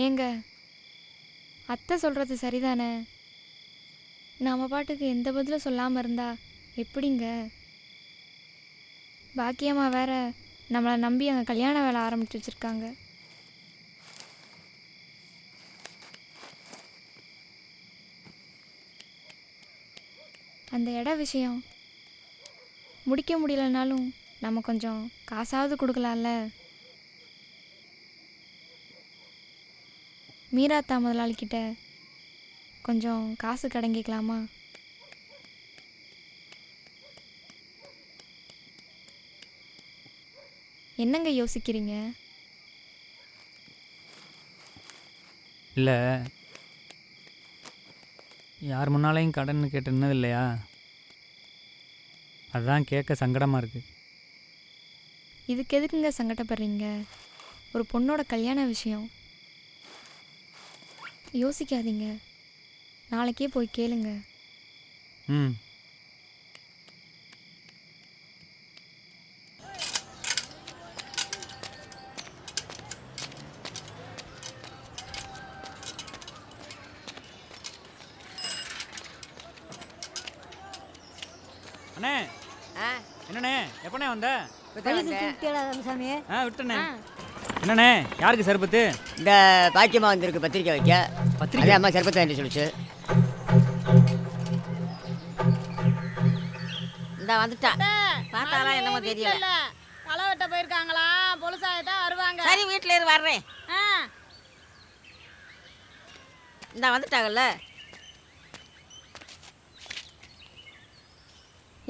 ஏங்க, அத்தை சொல்கிறது சரிதானே? நாம் பாட்டுக்கு எந்த பதிலும் சொல்லாமல் இருந்தா எப்படிங்க? பாக்கியம்மா வேற நம்மளை நம்பி அங்கே கல்யாண வேலை ஆரம்பிச்சு வச்சுருக்காங்க. அந்த இட விஷயம் முடிக்க முடியலனாலும் நம்ம கொஞ்சம் காசாவது கொடுக்கலாம்ல. மீராத்தா முதலாளிக்கிட்ட கொஞ்சம் காசு கடங்கிக்கலாமா? என்னங்க யோசிக்கிறீங்க? இல்லை, யார் முன்னாலையும் கடன் கேட்டுனது இல்லையா, அதுதான் கேட்க சங்கடமாக இருக்குது. இதுக்கு எதுக்குங்க சங்கடப்படுறீங்க? ஒரு பொண்ணோட கல்யாண விஷயம். யோசிக்காதீங்க, நாளைக்கே போய் கேளுங்க. ம். அண்ணே, என்னண்ணே எப்பண்ணே வந்த? சாமி விட்டுண்ணே. என்னண்ணே, யாருக்கு சர்பத்து? இந்த பாக்கியமா வந்திருக்கு பத்திரிக்கை வைக்க. பத்திரிக்கை அம்மா சர்பத்து வாங்கி சொல்லிச்சு. இந்த வந்துட்டான். பார்த்தாரா என்னமோ தெரியல. களை வெட்ட போயிருக்காங்களா? பொலிசாயிட்டா வருவாங்க. சரி, வீட்டில் இரு, வர்றேன். இந்த வந்துட்டாங்கல்ல.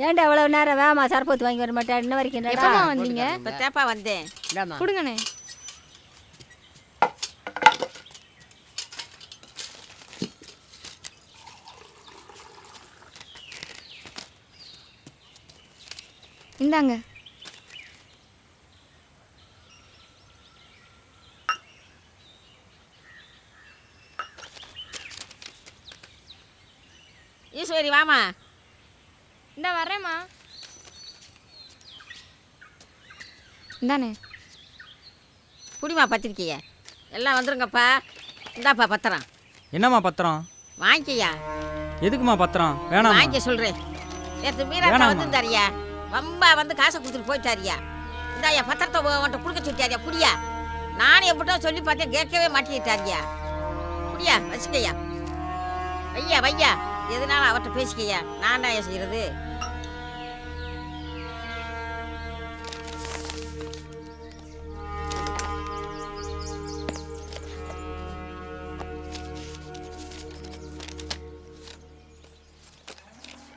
ஏன்டா அவ்வளவு நேரம் வேமா சர்பத்து வாங்கி வர மாட்டேன்? இன்ன வரைக்கும் எப்பமா வந்தீங்க? இப்போ தேப்பா வந்தேன். கொடுங்கண்ணே. இந்தாங்க. ஈஸ்வரி வாமா. இந்த வரேம்மா. இந்தானே புடிமா பத்திரிக்கைய. எல்லாம் வந்துருங்கப்பா. இந்தாப்பா பத்திரம். என்னம்மா பத்திரம்? வாங்கிக்கையா. எதுக்குமா பத்திரம்? வேணாம், வாங்கிக்க சொல்கிறேன். நேற்று மீராக்கா வந்து தரியா வம்பா வந்து காசை கொடுத்துட்டு போயிட்டாரியா. இந்தாயா பத்திரத்தை உன்ட்ட கொடுக்க சொல்லிட்டாரியா. புடியா. நானும் எப்படிட்டோ சொல்லி பார்த்தேன், கேட்கவே மாட்டிக்கிட்டாரியா. புடியா, வச்சுக்கையா. வையா வையா, எதுனாலும் அவர்கிட்ட பேசிக்கையா. நான் தான் செய்கிறது.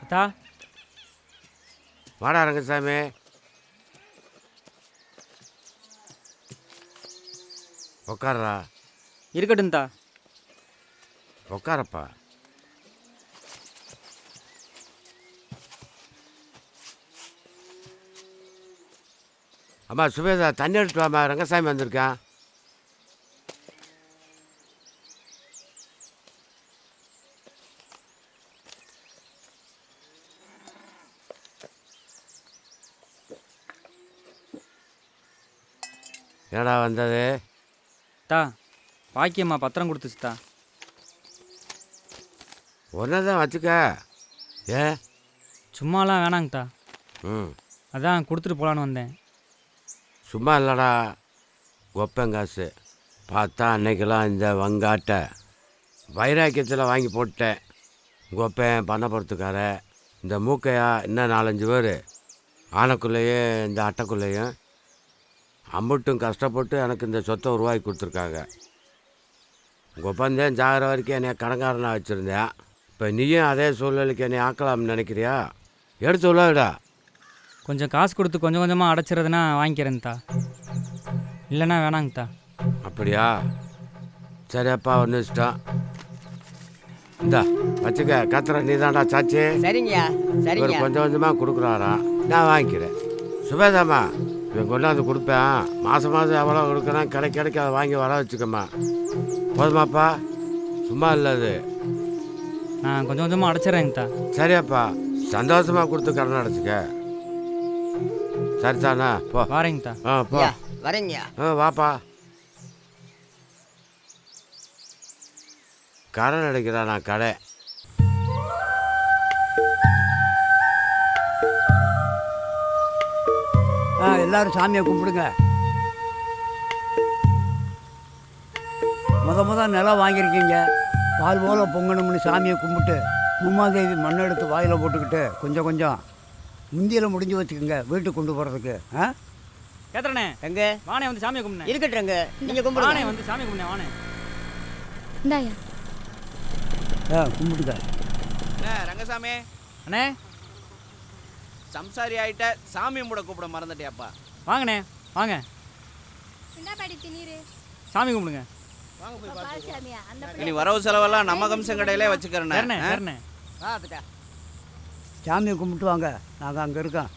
அத்தா, வாடா ரங்கசாமி. உட்கார்றா. இருக்கட்டும் தா. உட்காரப்பா. அம்மா சுபேதா, தண்ணி எடுத்துட்டு வாம்மா, ரங்கசாமி வந்திருக்கான். என்னடா வந்தது? தா, பாக்கியம்மா பத்திரம் கொடுத்துச்சுத்தா. ஒன்றே தான் வச்சுக்க. ஏன்? சும்மாலாம் வேணாங்கத்தா. ம், அதான் கொடுத்துட்டு போகலான்னு வந்தேன். சும்மா இல்லைடா, கொப்பங்காசு பார்த்தா அன்னைக்கெல்லாம் இந்த வங்காட்டை வைராக்கியத்தில் வாங்கி போட்டேன். கொப்பேன் பண்ணப்படுத்துக்கார இந்த மூக்கையா இன்னும் 4-5 பேர் ஆனைக்குள்ளேயே இந்த அட்டைக்குள்ளேயும் அம்பட்டும் கஷ்டப்பட்டு எனக்கு இந்த சொத்தை உருவாக்கி கொடுத்துருக்காங்க. கொப்பந்தேன் ஜாகிற வரைக்கும் என்னை கடங்காரனாக வச்சுருந்தேன். இப்போ நீயும் அதே சூழ்நிலைக்கு என்னை ஆக்கலாம்னு நினைக்கிறியா? எடுத்து உள்ளடா. கொஞ்சம் காசு கொடுத்து கொஞ்சம் கொஞ்சமாக அடைச்சிறதுனா வாங்கிக்கிறேன்தா. இல்லைண்ணா வேணாங்கத்தா. அப்படியா? சரிப்பா, ஒன்று இஷ்டம். இந்தா வச்சுக்க. கத்துற நீ தான்டா சாச்சி. சரிங்கய்யா சரிங்க. இவர் கொஞ்சம் கொஞ்சமாக கொடுக்குறாராம், நான் வாங்கிக்கிறேன். சுபேதாம்மா, இவன் கொண்டாந்து கொடுப்பேன். மாதம் மாதம் எவ்வளோ கொடுக்குறேன், கிடைக்க அதை வாங்கி வர வச்சுக்கம்மா. போதுமாப்பா? சும்மா இல்லது. நான் கொஞ்சம் கொஞ்சமாக அடைச்சிட்றேங்கத்தா. சரியாப்பா, சந்தோஷமாக கொடுத்து கடன் அடைச்சிக்க. சரிதானா? போ. வாரேங்கத்தா. போ. வரேங்கய்யா. வாப்பா. கடன் அடைக்கிறா நான் கடை. எல்லாரும் சாமியை கும்பிடுங்க. முத நிலம் வாங்கியிருக்கீங்க, பால் போல பொங்கணும்னு சாமியை கும்பிட்டு உமாதேவி மண் எடுத்து வாயில் போட்டுக்கிட்டு கொஞ்சம் கொஞ்சம் முந்தியில் முடிஞ்சு வச்சுக்கோங்க வீட்டுக்கு கொண்டு போகிறதுக்கு. கேத்துறனே எங்க வானே வந்து சாமியை கும்பிடுனே. இருக்கட்டுங்க, நீங்க வானே கும்பிடுங்க. வந்து சாமி கும்பிடுனே வானே. இந்தாயா. கும்பிட்டுக்க. ரங்கசாமி அண்ணே சம்சாரி ஆயிட்ட, சாமி கும்பிட கூப்பிட மறந்துட்டியாப்பா. வாங்கண்ணே வாங்க சாமி கும்பிடுங்க. இனி வரவு செலவெல்லாம் நம்ம கம்சம் கடையிலே வச்சுக்கிறேன். சரிண்ணே சரிண்ணே. சாமியை கும்பிட்டு வாங்க, நாங்கள் அங்கே இருக்கோம்.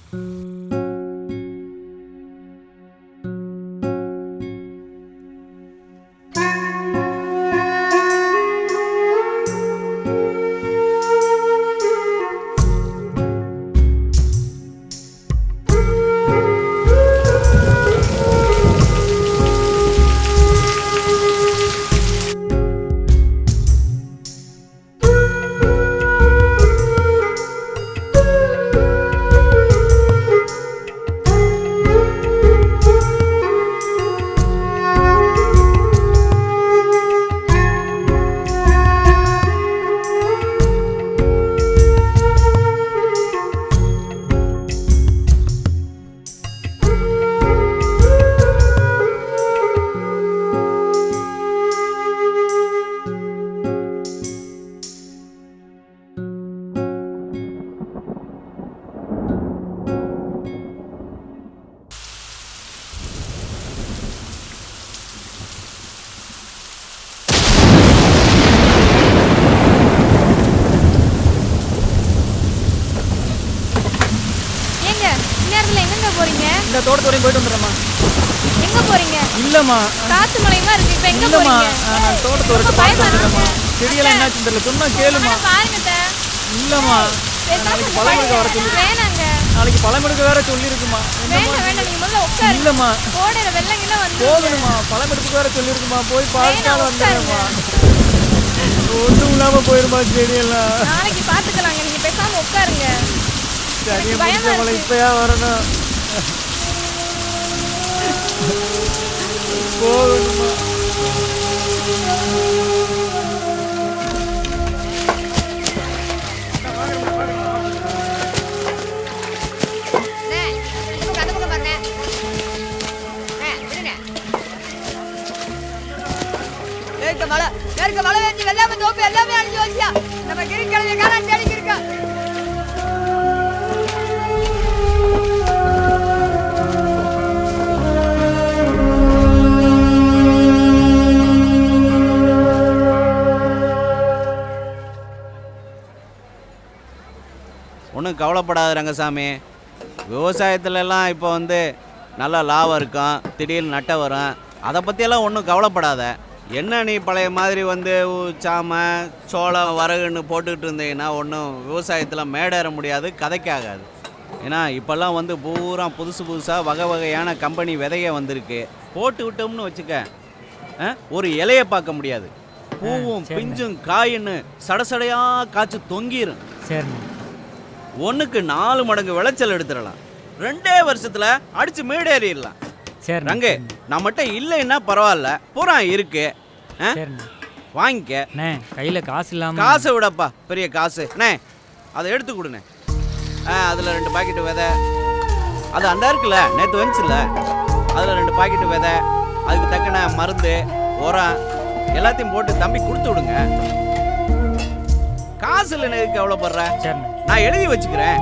இந்த தோட்டத்தோடையும் போயிட்டு வந்துடுறேம்மா. எங்க போறீங்க? இல்லம்மா காத்து மலைமா இருக்கு. இப்ப எங்க இல்லம்மா போறீங்க? நான் தோட்டத்தோட பார்த்து வந்துடுறேம்மா. செடியெல்லாம் என்னாச்சுன்னு தெரியல, சொன்னா கேளுமா. பாருங்க அத்தை. இல்லம்மா நாளைக்கு பழம் எடுக்க வர சொல்லி. வேணாங்க. நாளைக்கு பழம் எடுக்க வேற சொல்லியிருக்குமா. வேண்டாம் வேண்டாம், நீங்க முதல்ல உட்காருங்க. இல்லம்மா கோடையில வெள்ளங்கில வந்து போகணுமா, பழம் எடுக்க வேற சொல்லியிருக்குமா. போய் பார்த்தாலும் வந்துடுறேம்மா. ஒன்றும் இல்லாம போயிருமா செடியெல்லாம். நாளைக்கு பாத்துக்கலாங்க, நீங்க பேசாம உட்காருங்க. சரியா முடிச்சவளை இப்பயா வரணும். போகணுமா. மழை வெட்டி வெள்ளாம தோப்பு எல்லாமே அழிஞ்சு வச்சியா. நம்ம கிரிக்கலைய காலம் தேடிக்கு இருக்கா. ஒன்றும் கவலைப்படாத ரங்கசாமி. விவசாயத்துலலாம் இப்போ வந்து நல்லா லாபம் இருக்கும், திடீர்னு நட்டை வரும். அதை பற்றியெல்லாம் ஒன்றும் கவலைப்படாத. என்ன நீ பழைய மாதிரி வந்து சாமை சோளம் வரகுன்னு போட்டுக்கிட்டு இருந்தீங்கன்னா ஒன்றும் விவசாயத்தில் மேடேற முடியாது, கதைக்காகாது. ஏன்னா இப்போல்லாம் வந்து பூரா புதுசாக வகை வகையான கம்பெனி விதைய வந்திருக்கு. போட்டு விட்டோம்னு வச்சுக்க, ஒரு இலையை பார்க்க முடியாது. பூவும் பிஞ்சும் காயின்னு சடசடையாக காய்ச்சி தொங்கிரும். சரி, 1க்கு 4 மடங்கு விளைச்சல் எடுத்துடலாம். 2 வருஷத்துல அடிச்சு மேடேறிடலாம். சரி ரங்கு, நம்மகிட்ட இல்லைன்னா பரவாயில்ல, பூரா இருக்கு, வாங்கிக்க. கையில காசு இல்லாம. காசை விடப்பா, பெரிய காசு அதை எடுத்து கொடுண்ணே. அதில் 2 பாக்கெட்டு விதை, அது அந்த இருக்குல்ல நேற்று வந்துச்சுல்ல, அதில் 2 பாக்கெட்டு விதை, அதுக்கு தக்கன மருந்து உரம் எல்லாத்தையும் போட்டு தம்பி கொடுத்து விடுங்க. காசு இல்லை எதுக்கு எவ்வளோப்படுற? நான் எழுதி வச்சுக்கிறேன்,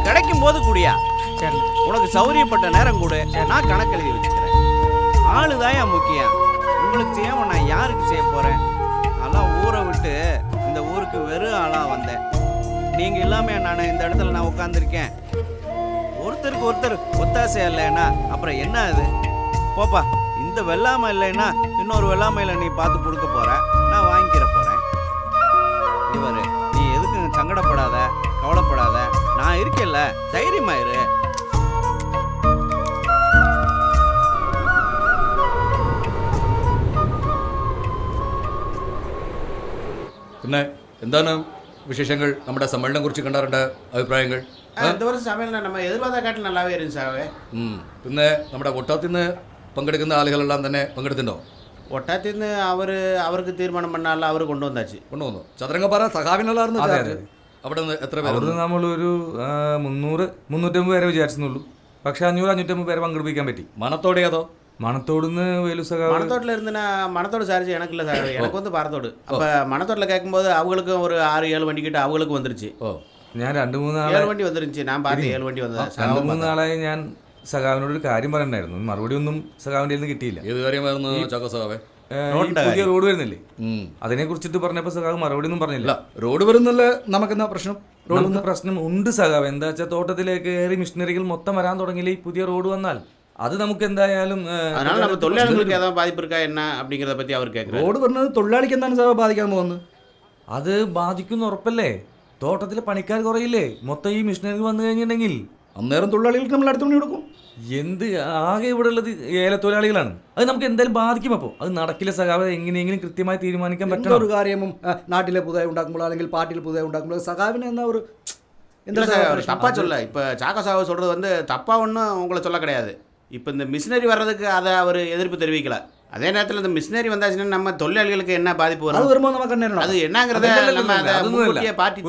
கிடைக்கும் போது கூடியா. உனக்கு சௌரியப்பட்ட நேரம் கூட நான் கணக்கு எழுதி வச்சுக்கிறேன். ஆளுதான் என் முக்கியம். உங்களுக்கு செய்யாம நான் யாருக்கு செய்ய போறேன்? அதெல்லாம் ஊரை விட்டு இந்த ஊருக்கு வெறும் ஆளா வந்தேன். நீங்க இல்லாம நான் இந்த இடத்துல நான் உட்காந்துருக்கேன். ஒருத்தருக்கு ஒருத்தர் ஒத்தாசை இல்லைன்னா அப்புறம் என்ன அது? போப்பா, இந்த வெள்ளாமை இல்லைன்னா இன்னொரு வெள்ளாமையில நீ பார்த்து கொடுக்க போற, நான் வாங்கிக்கிற போறேன். இவரு நீ எதுக்கு சங்கடப்படாத, கவலைப்படாத, நான் இருக்கேன்ல, தைரியமாயிரு. പിന്നെ എന്താണ് വിശേഷങ്ങൾ? നമ്മുടെ സമ്മേളനം കുറിച്ച് കണ്ടാറുണ്ട് അഭിപ്രായങ്ങൾ? இந்த வருஷம் சமையல் நம்ம எதிர்பார்த்த காட்டில் நல்லாவே இருந்துச்சு சாவே. പിന്നെ നമ്മുടെ ഒട്ടാത്തിൽ നിന്ന് പങ്കെടുക്കുന്ന ആളുകളെല്ലാം തന്നെ പങ്കെടുത്തിട്ടുണ്ടോ? ഒട്ടാത്തിൽ നിന്ന് അവർക്ക് തീരുമാനം பண்ணால അവർ കൊണ്ടുവന്നു. ചതുരംഗപ്പാറ സഖാവിനുള്ളായിരുന്നു. അവിടെ നിന്ന് എത്ര പേര്? അവിടെ നമ്മളൊരു 300-350 പേരെ വിചാരിച്ചെന്നുള്ളൂ. പക്ഷെ 500-550 പേരെ പങ്കെടുപ്പിക്കാൻ പറ്റി. മണത്തോടെ അതോ? மணத்தோடுன்னு வேலு சகா மணத்தோட்டில் இருந்துன்னா மணத்தோடு சார்ஜ் எனக்கு இல்லை சார், எனக்கு வந்து பாரத்தோடு. அப்போ மணத்தோட்டில் கேட்கும்போது அவங்களுக்கும் ஒரு 6-7 வண்டி கிட்ட அவங்களுக்கும் வந்துருச்சு. ഞാൻ 2-3 7 വണ്ടി வந்துருந்துச்சு. ഞാൻ பார்த்து 7 വണ്ടി വന്നത്. 2-3 നാളായി ഞാൻ സഖാവിനോട് ഒരു കാര്യം പറയണ്ടായിരുന്നു. മറുപടി ഒന്നും സഖാവിൻ്റെ നിന്ന് കിട്ടിയില്ല. ഏത് കാര്യമായിരുന്നു ചാക്കോ സഖാവേ? പുതിയ റോഡ് വരുന്നില്ലേ, അതിനെ കുറിച്ചിട്ട് പറഞ്ഞപ്പോൾ സഖാവ് മറുപടി ഒന്നും പറഞ്ഞില്ല. റോഡ് വരുന്നില്ല, നമുക്കെന്താ പ്രശ്നം? നമുക്ക് പ്രശ്നം ഉണ്ട് സഖാവ്. എന്താ വെച്ചാൽ തോട്ടത്തിലേക്ക് കയറി മിഷനറികൾ മൊത്തം വരാൻ തുടങ്ങിയില്ലേ ഈ പുതിയ റോഡ് വന്നാൽ അത് നമുക്ക് എന്തായാലും തൊഴിലാളികൾക്ക് ഏതാ ബാധിപ്പ് இருக்கா என்ன அப்படிங்கறத பத்தி அவர் கேக்குறாரு. റോഡ് വരുന്നത് തൊഴിലാളിക്ക് എന്താണ് ബാധിക്കാൻ പോകുന്നത്? അത് ബാധിക്കുന്ന ഉറപ്പല്ലേ? തോട്ടത്തിലെ പണിക്കാർ കുറയില്ലേ മൊത്തം ഈ മിഷനറി വന്നു കഴിഞ്ഞിട്ടുണ്ടെങ്കിൽ? അന്നേരം തൊഴിലാളികൾക്ക് നമ്മൾ അടുത്ത് പണി കൊടുക്കും. എന്ത് ആകെ ഇവിടെ ഉള്ളത് ഏലത്തൊഴിലാളികളാണ്. അത് നമുക്ക് എന്തായാലും ബാധിക്കും. അപ്പോൾ അത് നടക്കില്ല സഖാവ്. എങ്ങനെയെങ്കിലും കൃത്യമായി തീരുമാനിക്കാൻ പറ്റും. ഒരു കാര്യവും നാട്ടിലെ പുതുതായി ഉണ്ടാക്കുമ്പോൾ അല്ലെങ്കിൽ പാർട്ടിയിൽ പുതുതായി ഉണ്ടാക്കുമ്പോൾ സഖാവിന് എന്നാ ഒരു தப்பா சொல்ல. இப்போ சாக்கோ சாவை சொல்றது வந்து தப்பா ஒன்றும் உங்களை சொல்ல கிடையாது. இப்போ இந்த மிஷினரி வர்றதுக்கு அதை அவர் எதிர்ப்பு தெரிவிக்கல. அதே நேரத்தில் இந்த மிஷினரி வந்தாச்சுன்னா நம்ம தொழிலாளிகளுக்கு என்ன பாதிப்பு வரும், அது வரும்போது நமக்கு என்ன அது என்னங்கிறத நம்ம பார்ட்டி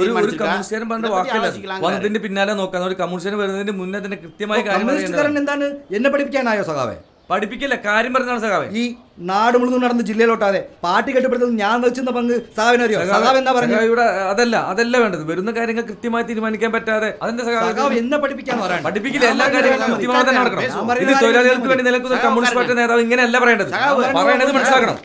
വന്നതിന്റെ പിന്നാലെ നോക്കാൻ ഒരു കമ്മ്യൂണിസ്റ്റ് വരുന്നതിന്റെ മുന്നേ തന്നെ കൃത്യമായ കാര്യം എന്താണ് എന്നെ പഠിപ്പിക്കാനായോ സഖാവേ? പഠിപ്പിക്കില്ല, കാര്യം പറഞ്ഞാണ് സഖാവേ. ഈ നാട് മുഴുവൻ നടന്ന് ജില്ലയിലോട്ടാതെ പാർട്ടി കെട്ടിപ്പടുത്തത് ഞാൻ വെച്ചിരുന്ന പങ്ക് സഖാവിനറിയോ? സഖാവ് എന്താ പറയുക? ഇവിടെ അതല്ല വേണ്ടത്. വരുന്ന കാര്യങ്ങൾ കൃത്യമായി തീരുമാനിക്കാൻ പറ്റാതെ അതിന്റെ സഖാവ് എന്നെ പഠിപ്പിക്കാന്ന് പറയാൻ പഠിപ്പിക്കില്ല. എല്ലാ കാര്യങ്ങളും കൃത്യമായി തന്നെ നടക്കണം. ഇത് തൊഴിലാളികൾക്ക് വേണ്ടി നിലക്കുന്ന കമ്മ്യൂണിസ്റ്റ് പാർട്ടി നേതാവ് ഇങ്ങനെയല്ല പറയേണ്ടത്. പറയേണ്ടത് മനസ്സിലാക്കണം.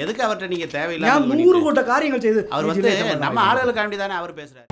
எதுக்கு அவர்கிட்ட நீங்க தேவையில்லை? ഞാൻ 100 കൂട്ട കാര്യങ്ങൾ ചെയ്ത് அவர் வந்து நம்ம ஆளுகளுக்காண்டி தானே அவர் பேசுறாரு.